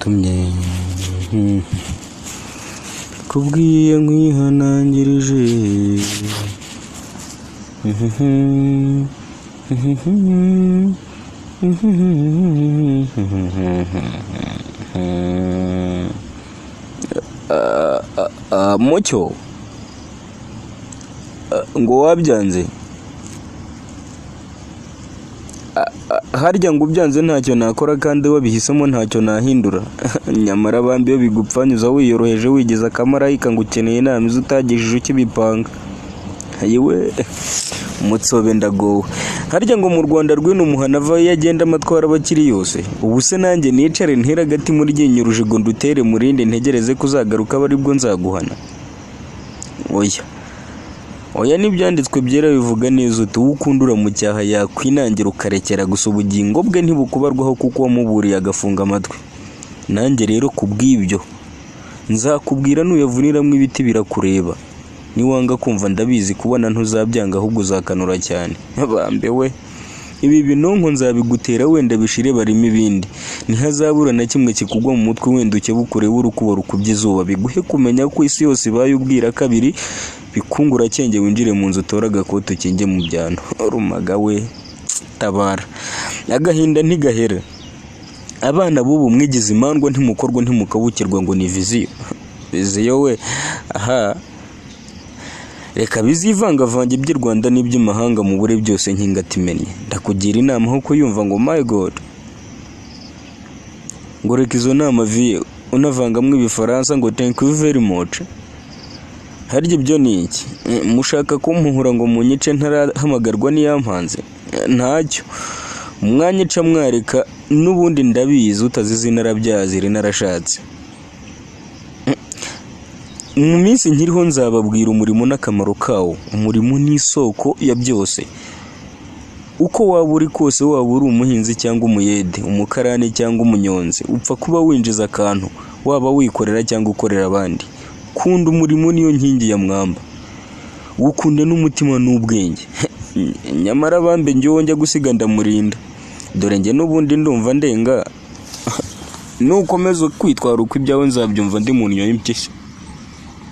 watumye kubwiye nkwihanangirije Mucyo ngo wabyanze harya ngo ubyanze ntacyo nakora kandi wabihisemo ntacyo nahindura nyamara bambi yo bigupfanyuza wiyoroheje wigeza akamarayika ngo ukeneye inama izutagishije ukibipanga yewe umutsobe ndagowe harya ngo mu Rwanda rw'ino umuhana ava yagenda amatwara abakiri yose ubu se nanjye nicare ntera gati muri genyo rujigo ndutere murinde ntegereze kuzagaruka bari bwo nzaguhana oya n'ibyanditswe byera bivuga neza uti ukundura mu cyaha yakwinangira ukarekera gusa ubugingo bwe ntibukubarwaho kuko wamuburiye agafunga amatwi nanjye rero kubw'ibyo nzakubwira nuyavuniramwe ibiti birakureba niwanga kumva ndabizi kubona ntuzabyanga ahubwo uzakanura cyane bambe we ibi binonko nzabigutera wenda bishire barimo ibindi ntihazabura na kimwe kikugwa mu mutwe wenda ukebukure w'urukubo rukubye izuba biguhe kumenya ko isi yose ibaye ubwira kabiri bikungura cyenge winjire mu nzu utora agakoto kinge mu byano rumaga we tabara agahinda ntigahera abana bubu mwigize imandwa ntimukorwa ntimukabukirwa ngo ni viziyo we aha reka bizivangavange by'u Rwanda n'iby'imahanga mu bure byose nkingatimenye ndakugira inama aho kuyumva ngo my god ngo reka izo nama vie unavangamwe ibifaransa ngo thank you very much harya ibyo ni iki mushaka kumpuhura ngo munyice ntarahamagarwa n'iyampanze ntacyo umwanya ica mwareka n'ubundi ndabizi utazizi narabyazira narashatse mu minsi nkiriho nzababwira umurimo n'akamaro kawo umurimo n'isoko ya byose uko waba uri kose waba uri umuhinzi cyangwa umuyede umukarani cyangwa umunyonzi upfa kuba winjiza akantu waba wikorera cyangwa ukorera abandi kunda umurimo niyo nkingi ya mwamba ukunde n'umutima n'ubwenge nyamara bambe njye wonjya gusiga ndamurinda dore njye n'ubundi ndumva ndenga nukomeza kwitwara uko ibyawe nzabyumva ndi mu nyuma y'impyisi